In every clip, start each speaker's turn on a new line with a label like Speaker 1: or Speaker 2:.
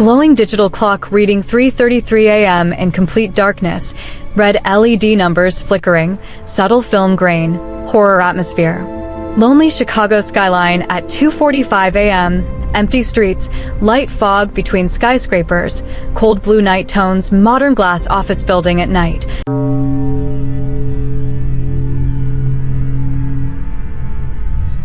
Speaker 1: glowing digital clock reading 3:33 a.m. in complete darkness, red LED numbers flickering, subtle film grain, horror atmosphere. Lonely Chicago skyline at 2:45 a.m., empty streets, light fog between skyscrapers, cold blue night tones, modern glass office building at night.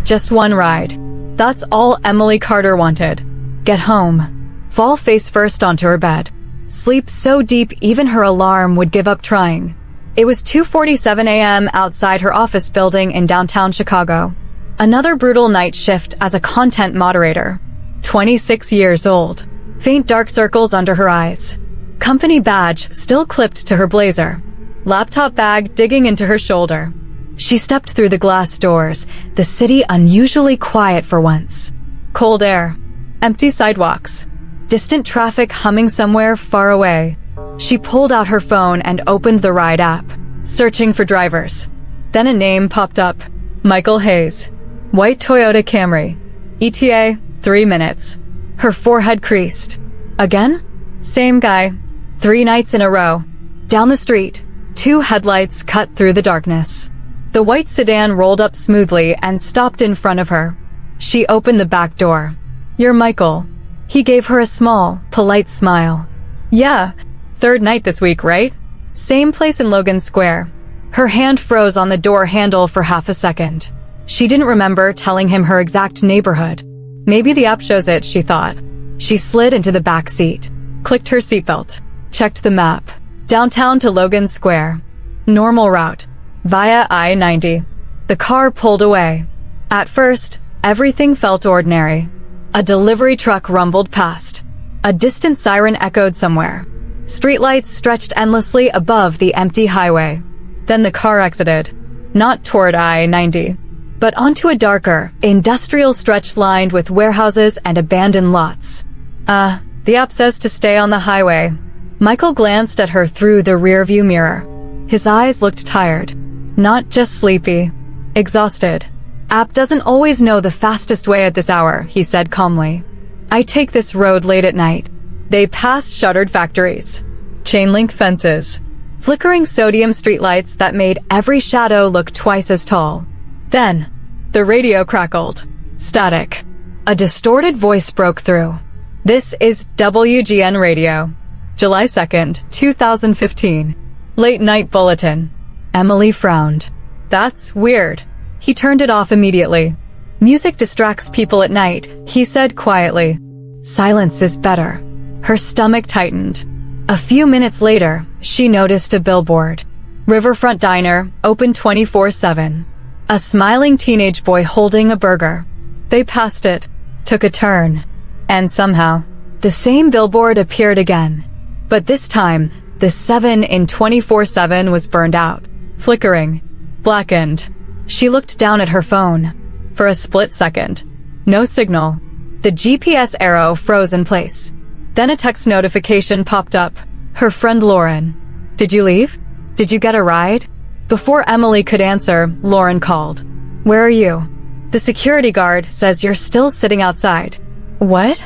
Speaker 1: Just one ride. That's all Emily Carter wanted. Get home. Fall face first onto her bed. Sleep so deep even her alarm would give up trying. It was 2:47 a.m. outside her office building in downtown Chicago. Another brutal night shift as a content moderator. 26 years old. Faint dark circles under her eyes. Company badge still clipped to her blazer. Laptop bag digging into her shoulder. She stepped through the glass doors, the city unusually quiet for once. Cold air. Empty sidewalks. Distant traffic humming somewhere far away. She pulled out her phone and opened the ride app, searching for drivers. Then a name popped up. Michael Hayes. White Toyota Camry. ETA, 3 minutes. Her forehead creased. Again? Same guy. 3 nights in a row. Down the street, 2 headlights cut through the darkness. The white sedan rolled up smoothly and stopped in front of her. She opened the back door. "You're Michael." He gave her a small, polite smile. "Yeah, 3rd night this week, right? Same place in Logan Square." Her hand froze on the door handle for half a second. She didn't remember telling him her exact neighborhood. Maybe the app shows it, she thought. She slid into the back seat, clicked her seatbelt, checked the map. Downtown to Logan Square. Normal route. Via I-90. The car pulled away. At first, everything felt ordinary. A delivery truck rumbled past. A distant siren echoed somewhere. Streetlights stretched endlessly above the empty highway. Then the car exited. Not toward I-90, but onto a darker, industrial stretch lined with warehouses and abandoned lots. The app says to stay on the highway. Michael glanced at her through the rearview mirror. His eyes looked tired. Not just sleepy. Exhausted. "App doesn't always know the fastest way at this hour," he said calmly. "I take this road late at night." They passed shuttered factories. Chain-link fences. Flickering sodium streetlights that made every shadow look twice as tall. Then, the radio crackled. Static. A distorted voice broke through. "This is WGN Radio. July 2nd, 2015. Late night bulletin." Emily frowned. "That's weird." He turned it off immediately. "Music distracts people at night," he said quietly. "Silence is better." Her stomach tightened. A few minutes later, she noticed a billboard. Riverfront Diner, open 24/7. A smiling teenage boy holding a burger. They passed it, took a turn, and somehow, the same billboard appeared again. But this time, the 7 in 24/7 was burned out, flickering, blackened. She looked down at her phone. For a split second. No signal. The GPS arrow froze in place. Then a text notification popped up. Her friend Lauren. "Did you leave? Did you get a ride?" Before Emily could answer, Lauren called. "Where are you?" "The security guard says you're still sitting outside." "What?"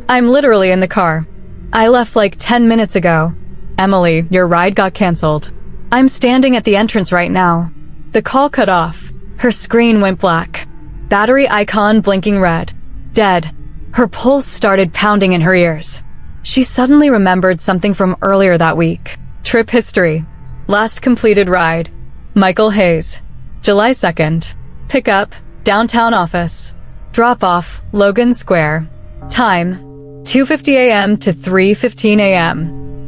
Speaker 1: "I'm literally in the car. I left like 10 minutes ago." "Emily, your ride got canceled." "I'm standing at the entrance right now." The call cut off. Her screen went black. Battery icon blinking red. Dead. Her pulse started pounding in her ears. She suddenly remembered something from earlier that week. Trip history. Last completed ride. Michael Hayes. July 2nd. Pickup, downtown office. Drop off, Logan Square. Time, 2:50 a.m. to 3:15 a.m.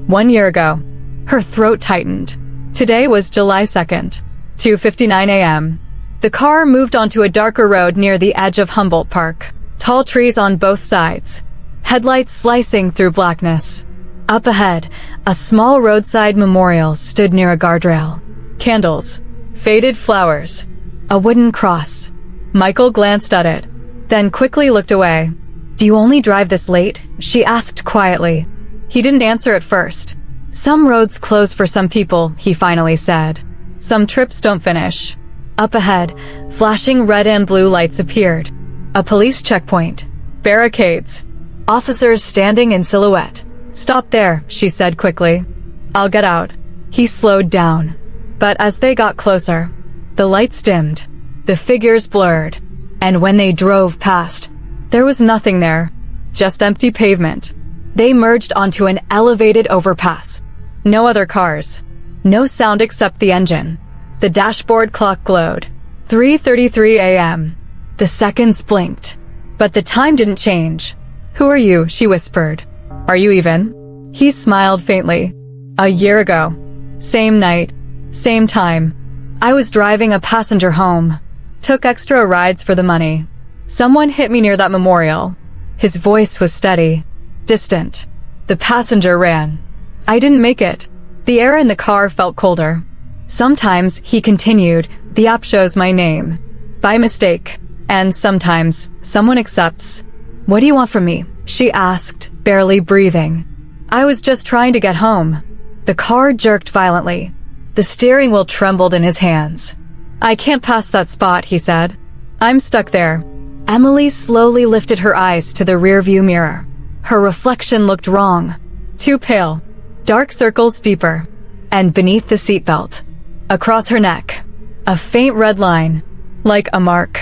Speaker 1: 1 year ago. Her throat tightened. Today was July 2nd. 2:59 a.m. The car moved onto a darker road near the edge of Humboldt Park. Tall trees on both sides. Headlights slicing through blackness. Up ahead, a small roadside memorial stood near a guardrail. Candles. Faded flowers. A wooden cross. Michael glanced at it, then quickly looked away. "Do you only drive this late?" she asked quietly. He didn't answer at first. "Some roads close for some people," he finally said. "Some trips don't finish." Up ahead, flashing red and blue lights appeared. A police checkpoint. Barricades. Officers standing in silhouette. "Stop there," she said quickly. "I'll get out." He slowed down. But as they got closer, the lights dimmed, the figures blurred, and when they drove past, there was nothing there, just empty pavement. They merged onto an elevated overpass. No other cars. No sound except the engine. The dashboard clock glowed. 3:33 a.m. The seconds blinked. But the time didn't change. "Who are you?" she whispered. "Are you even?" He smiled faintly. "A year ago. Same night. Same time. I was driving a passenger home. Took extra rides for the money. Someone hit me near that memorial." His voice was steady, distant. The passenger ran. "I didn't make it." The air in the car felt colder. "Sometimes," he continued, "the app shows my name. By mistake. And sometimes, someone accepts." "What do you want from me?" she asked, barely breathing. "I was just trying to get home." The car jerked violently. The steering wheel trembled in his hands. "I can't pass that spot," he said. "I'm stuck there." Emily slowly lifted her eyes to the rearview mirror. Her reflection looked wrong. Too pale. Dark circles deeper. And beneath the seatbelt, across her neck, a faint red line, like a mark.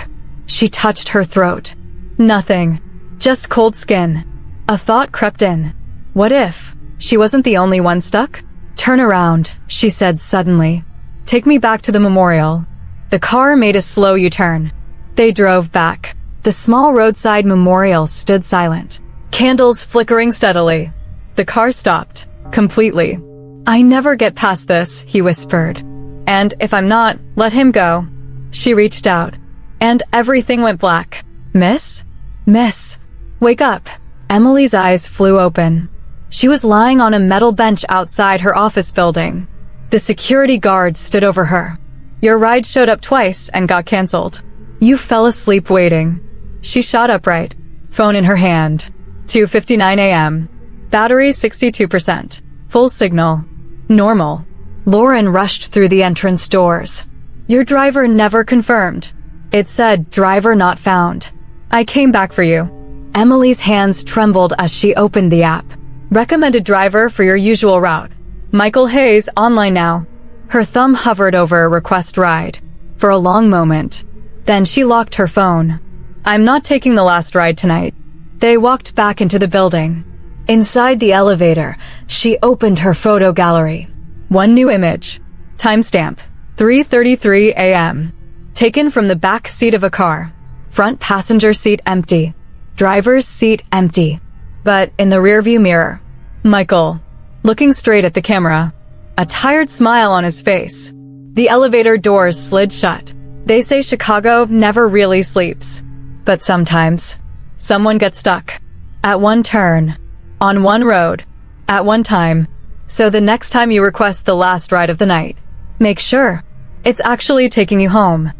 Speaker 1: She touched her throat. Nothing. Just cold skin. A thought crept in. What if she wasn't the only one stuck? "Turn around," she said suddenly. "Take me back to the memorial." The car made a slow U-turn. They drove back. The small roadside memorial stood silent, candles flickering steadily. The car stopped, completely. "I never get past this," he whispered. "And if I'm not, let him go." She reached out, and everything went black. "Miss? Miss, wake up." Emily's eyes flew open. She was lying on a metal bench outside her office building. The security guard stood over her. "Your ride showed up twice and got canceled. You fell asleep waiting." She shot upright, phone in her hand. 2:59 a.m. Battery 62%. Full signal. Normal. Lauren rushed through the entrance doors. "Your driver never confirmed." It said, "Driver not found." "I came back for you." Emily's hands trembled as she opened the app. "Recommended driver for your usual route. Michael Hayes, online now." Her thumb hovered over request ride for a long moment. Then she locked her phone. "I'm not taking the last ride tonight." They walked back into the building. Inside the elevator, she opened her photo gallery. One new image. Timestamp. 3:33 a.m. Taken from the back seat of a car. Front passenger seat empty. Driver's seat empty. But in the rearview mirror, Michael, looking straight at the camera, a tired smile on his face. The elevator doors slid shut. They say Chicago never really sleeps. But sometimes, someone gets stuck. At one turn. On one road. At one time. So the next time you request the last ride of the night, make sure it's actually taking you home.